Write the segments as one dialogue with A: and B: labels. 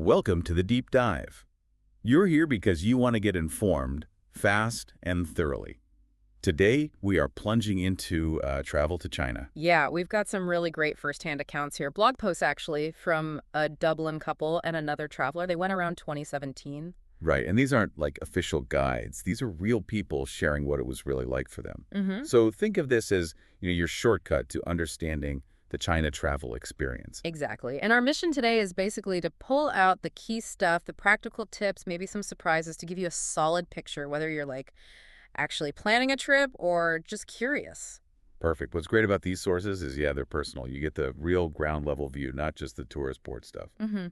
A: Welcome to the Deep Dive. You're here because you want to get informed, fast, and thoroughly. Today, we are plunging into travel to China.
B: Yeah, we've got some really great firsthand accounts here. Blog posts, actually, from a Dublin couple and another traveler. They went around 2017.
A: Right, and these aren't like official guides. These are real people sharing what it was really like for them.
B: Mm-hmm.
A: So think of this as your shortcut to understanding the China travel experience.
B: Exactly. And our mission today is basically to pull out the key stuff, the practical tips, maybe some surprises to give you a solid picture, whether you're like actually planning a trip or just curious.
A: Perfect. What's great about these sources is, they're personal. You get the real ground level view, not just the tourist board stuff.
B: Mm-hmm.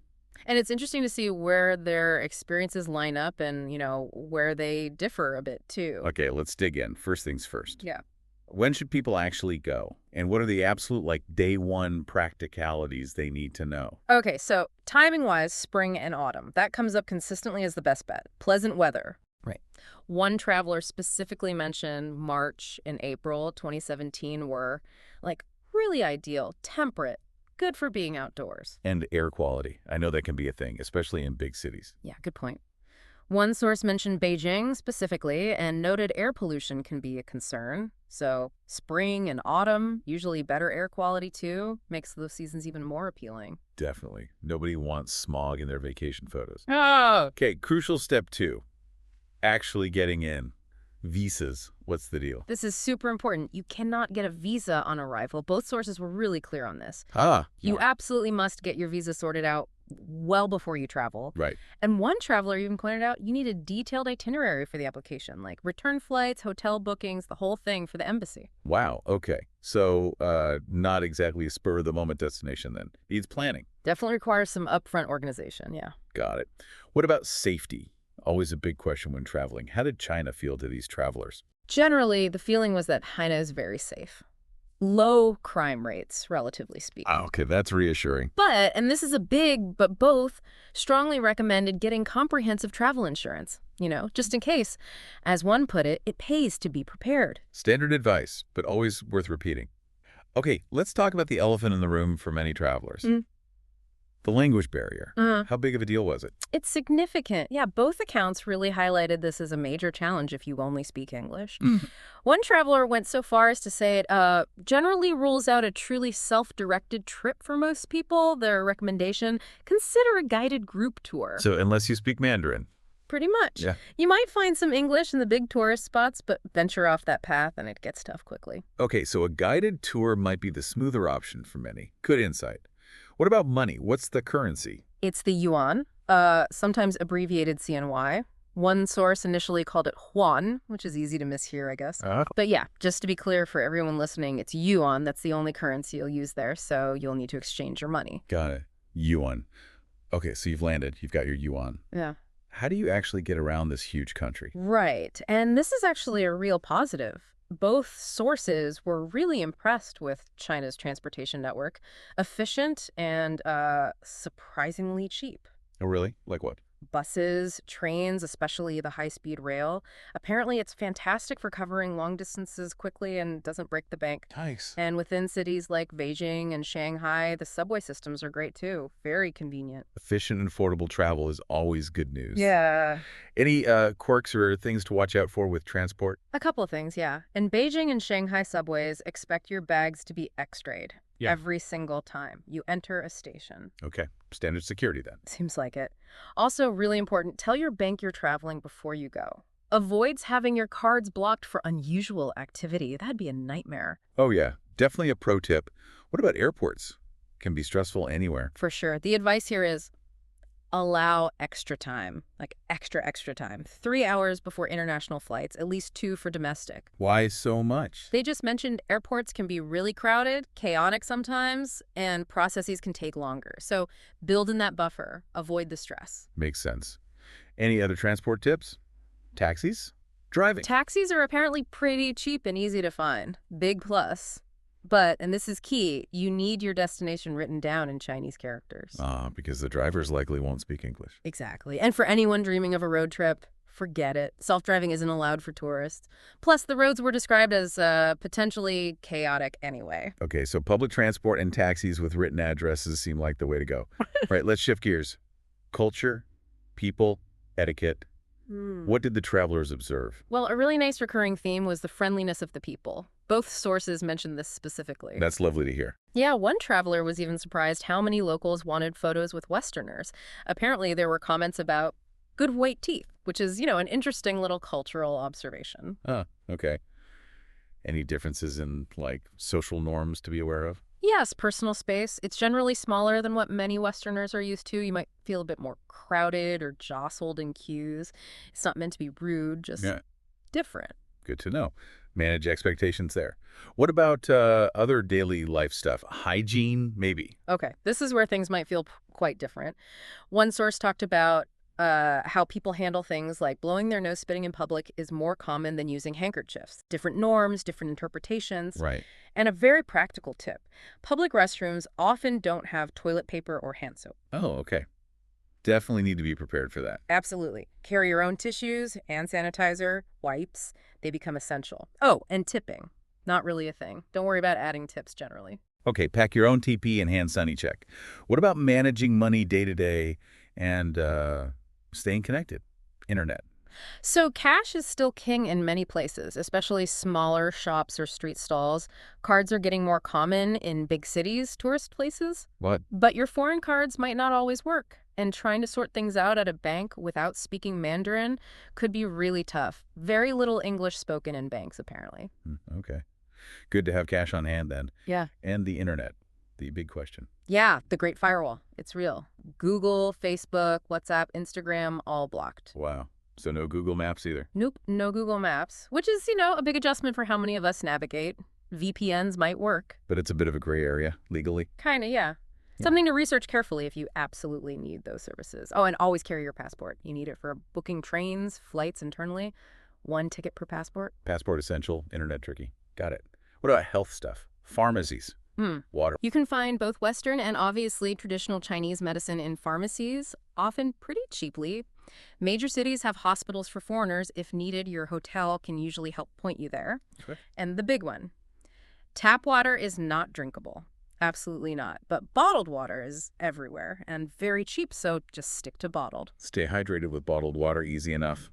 B: And it's interesting to see where their experiences line up and, where they differ a bit, too.
A: Okay, let's dig in. First things first.
B: Yeah.
A: When should people actually go? And what are the absolute, day one practicalities they need to know?
B: Okay, so timing-wise, spring and autumn. That comes up consistently as the best bet. Pleasant weather.
A: Right.
B: One traveler specifically mentioned March and April 2017 were, really ideal, temperate, good for being outdoors.
A: And air quality. I know that can be a thing, especially in big cities.
B: Yeah, good point. One source mentioned Beijing specifically and noted air pollution can be a concern. So spring and autumn, usually better air quality too, makes those seasons even more appealing.
A: Definitely. Nobody wants smog in their vacation photos.
B: Oh!
A: Okay, crucial step 2. Actually getting in. Visas. What's the deal?
B: This is super important. You cannot get a visa on arrival. Both sources were really clear on this. You absolutely must get your visa sorted out well before you travel.
A: Right.
B: And one traveler even pointed out you need a detailed itinerary for the application, like return flights, hotel bookings, the whole thing for the embassy.
A: Wow, okay. So not exactly a spur-of-the-moment destination then. Needs planning.
B: Definitely requires some upfront organization, yeah.
A: Got it. What about safety? Always a big question when traveling. How did China feel to these travelers?
B: Generally, the feeling was that China is very safe. Low crime rates, relatively speaking.
A: Okay, that's reassuring.
B: But, and this is a big, but both strongly recommended getting comprehensive travel insurance, just in case. As one put it, it pays to be prepared.
A: Standard advice, but always worth repeating. Okay, let's talk about the elephant in the room for many travelers. The language barrier. How big of a deal was it?
B: It's significant. Yeah, both accounts really highlighted this as a major challenge if you only speak English. One traveler went so far as to say it generally rules out a truly self-directed trip for most people. Their recommendation, consider a guided group tour.
A: So unless you speak Mandarin.
B: Pretty much.
A: Yeah.
B: You might find some English in the big tourist spots, but venture off that path and it gets tough quickly.
A: Okay, so a guided tour might be the smoother option for many. Good insight. What about money? What's the currency?
B: It's the yuan, sometimes abbreviated CNY. One source initially called it Huan, which is easy to mishear, I guess. But yeah, just to be clear for everyone listening, it's yuan. That's the only currency you'll use there, so you'll need to exchange your money.
A: Got it. Yuan. Okay, so you've landed. You've got your yuan.
B: Yeah.
A: How do you actually get around this huge country?
B: Right, and this is actually a real positive. Both sources were really impressed with China's transportation network. Efficient and surprisingly cheap.
A: Oh, really? Like what?
B: Buses, trains, especially the high-speed rail. Apparently, it's fantastic for covering long distances quickly and doesn't break the bank.
A: Nice.
B: And within cities like Beijing and Shanghai, the subway systems are great too. Very convenient.
A: Efficient and affordable travel is always good news.
B: Yeah.
A: Any quirks or things to watch out for with transport?
B: A couple of things, yeah. In Beijing and Shanghai subways, expect your bags to be X-rayed.
A: Yeah.
B: Every single time you enter a station.
A: Okay. Standard security then.
B: Seems like it. Also, really important, tell your bank you're traveling before you go. Avoids having your cards blocked for unusual activity. That'd be a nightmare.
A: Oh, yeah. Definitely a pro tip. What about airports? Can be stressful anywhere.
B: For sure. The advice here is allow extra time, like extra time. 3 hours before international flights, at least 2 for domestic.
A: Why so much?
B: They just mentioned airports can be really crowded, chaotic sometimes, and processes can take longer. So build in that buffer. Avoid the stress.
A: Makes sense. Any other transport tips? Taxis? Driving?
B: Taxis are apparently pretty cheap and easy to find. Big plus. But, and this is key, you need your destination written down in Chinese characters.
A: Because the drivers likely won't speak English.
B: Exactly. And for anyone dreaming of a road trip, forget it. Self-driving isn't allowed for tourists. Plus, the roads were described as potentially chaotic anyway.
A: Okay, so public transport and taxis with written addresses seem like the way to go. Right, let's shift gears. Culture, people, etiquette.
B: Hmm.
A: What did the travelers observe?
B: Well, a really nice recurring theme was the friendliness of the people. Both sources mentioned this specifically.
A: That's lovely to hear.
B: Yeah, one traveler was even surprised how many locals wanted photos with Westerners. Apparently, there were comments about good white teeth, which is, an interesting little cultural observation.
A: Ah, okay. Any differences in, like, social norms to be aware of?
B: Yes, personal space. It's generally smaller than what many Westerners are used to. You might feel a bit more crowded or jostled in queues. It's not meant to be rude, just
A: Yeah,
B: different.
A: good to know. Manage expectations there. What about other daily life stuff? Hygiene, maybe?
B: Okay, this is where things might feel quite different. One source talked about how people handle things like blowing their nose spitting in public is more common than using handkerchiefs. Different norms, different interpretations.
A: Right.
B: And a very practical tip. Public restrooms often don't have toilet paper or hand soap.
A: Oh, okay. Definitely need to be prepared for that.
B: Absolutely. Carry your own tissues, hand sanitizer, wipes. They become essential. Oh, and tipping. Not really a thing. Don't worry about adding tips generally.
A: Okay, pack your own TP and hand sunny check. What about managing money day to day and staying connected? Internet.
B: So cash is still king in many places, especially smaller shops or street stalls. Cards are getting more common in big cities, tourist places.
A: What?
B: But your foreign cards might not always work. And trying to sort things out at a bank without speaking Mandarin could be really tough. Very little English spoken in banks, apparently.
A: Okay. Good to have cash on hand then.
B: Yeah.
A: And the internet, the big question.
B: Yeah, the Great Firewall. It's real. Google, Facebook, WhatsApp, Instagram, all blocked.
A: Wow. So no Google Maps either.
B: Nope, no Google Maps, which is, a big adjustment for how many of us navigate. VPNs might work.
A: But it's a bit of a gray area legally.
B: Kinda, yeah.
A: Yeah.
B: Something to research carefully if you absolutely need those services. Oh, and always carry your passport. You need it for booking trains, flights internally. One ticket per passport.
A: Passport essential, internet tricky. Got it. What about health stuff? Pharmacies, water.
B: You can find both Western and obviously traditional Chinese medicine in pharmacies, often pretty cheaply. Major cities have hospitals for foreigners. If needed, your hotel can usually help point you there.
A: Okay.
B: And the big one, tap water is not drinkable. Absolutely not. But bottled water is everywhere and very cheap, so just stick to bottled.
A: Stay hydrated with bottled water, easy enough.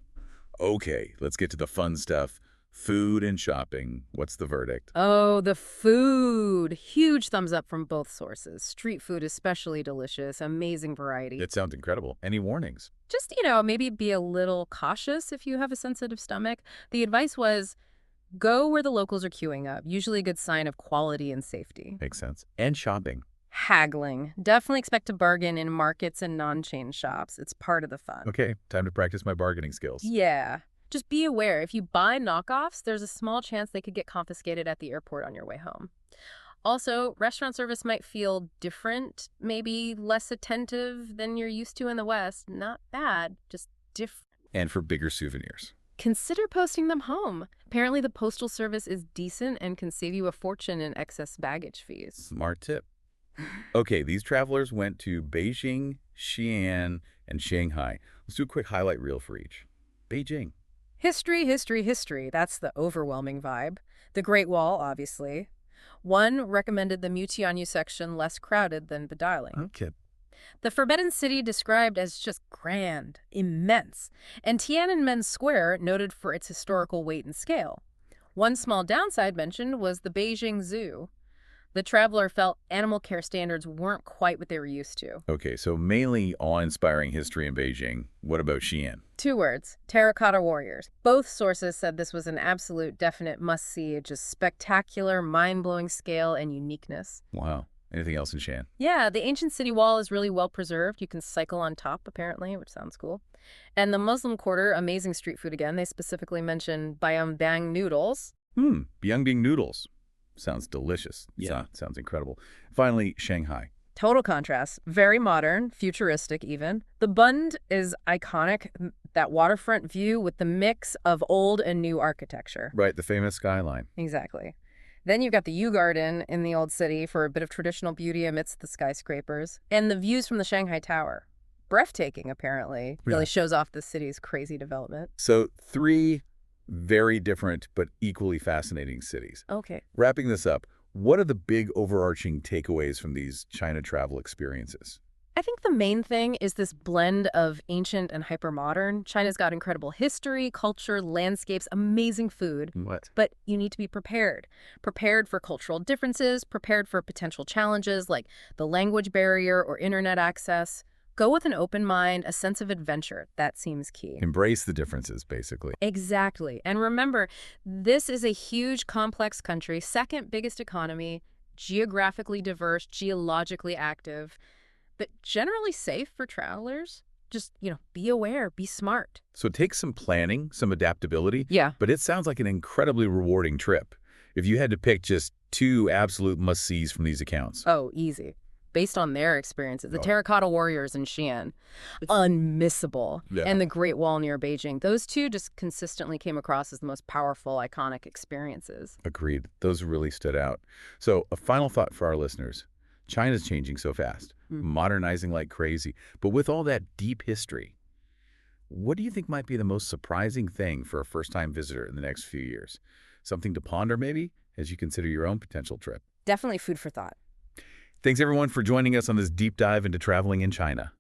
A: Okay, let's get to the fun stuff. Food and shopping. What's the verdict?
B: Oh, the food. Huge thumbs up from both sources. Street food especially delicious, amazing variety.
A: It sounds incredible. Any warnings?
B: Just, maybe be a little cautious if you have a sensitive stomach. The advice was go where the locals are queuing up, usually a good sign of quality and safety.
A: Makes sense. And shopping.
B: Haggling. Definitely expect to bargain in markets and non-chain shops. It's part of the fun.
A: Okay, time to practice my bargaining skills.
B: Yeah. Just be aware, if you buy knockoffs, there's a small chance they could get confiscated at the airport on your way home. Also, restaurant service might feel different, maybe less attentive than you're used to in the West. Not bad, just different.
A: And for bigger souvenirs.
B: Consider posting them home. Apparently, the postal service is decent and can save you a fortune in excess baggage fees.
A: Smart tip. Okay, these travelers went to Beijing, Xi'an, and Shanghai. Let's do a quick highlight reel for each. Beijing.
B: History, history, history. That's the overwhelming vibe. The Great Wall, obviously. One recommended the Mutianyu section less crowded than beguiling.
A: Okay.
B: The Forbidden City described as just grand, immense, and Tiananmen Square noted for its historical weight and scale. One small downside mentioned was the Beijing Zoo. The traveler felt animal care standards weren't quite what they were used to.
A: Okay, so mainly awe-inspiring history in Beijing. What about Xi'an?
B: 2 words, Terracotta Warriors. Both sources said this was an absolute definite must-see, just spectacular, mind-blowing scale and uniqueness.
A: Wow. Anything else in Xi'an?
B: Yeah, the ancient city wall is really well preserved. You can cycle on top, apparently, which sounds cool. And the Muslim Quarter, amazing street food again. They specifically mention Bang noodles.
A: Byungding noodles. Sounds delicious.
B: Yeah.
A: Sounds incredible. Finally, Shanghai.
B: Total contrast. Very modern, futuristic even. The Bund is iconic, that waterfront view with the mix of old and new architecture.
A: Right, the famous skyline.
B: Exactly. Then you've got the Yew Garden in the old city for a bit of traditional beauty amidst the skyscrapers. And the views from the Shanghai Tower. Breathtaking, apparently. Really shows off the city's crazy development.
A: So 3 very different but equally fascinating cities.
B: Okay.
A: Wrapping this up, what are the big overarching takeaways from these China travel experiences?
B: I think the main thing is this blend of ancient and hypermodern. China's got incredible history, culture, landscapes, amazing food.
A: What?
B: But you need to be prepared. Prepared for cultural differences, prepared for potential challenges like the language barrier or internet access. Go with an open mind, a sense of adventure. That seems key.
A: Embrace the differences, basically.
B: Exactly. And remember, this is a huge, complex country, second biggest economy, geographically diverse, geologically active, but generally safe for travelers. Just, be aware, be smart.
A: So it takes some planning, some adaptability.
B: Yeah.
A: But it sounds like an incredibly rewarding trip. If you had to pick just 2 absolute must-sees from these accounts.
B: Oh, easy. Based on their experiences. The Terracotta Warriors in Xi'an, unmissable.
A: Yeah.
B: And the Great Wall near Beijing. Those two just consistently came across as the most powerful, iconic experiences.
A: Agreed. Those really stood out. So a final thought for our listeners. China's changing so fast, modernizing like crazy. But with all that deep history, what do you think might be the most surprising thing for a first-time visitor in the next few years? Something to ponder, maybe, as you consider your own potential trip?
B: Definitely food for thought.
A: Thanks, everyone, for joining us on this deep dive into traveling in China.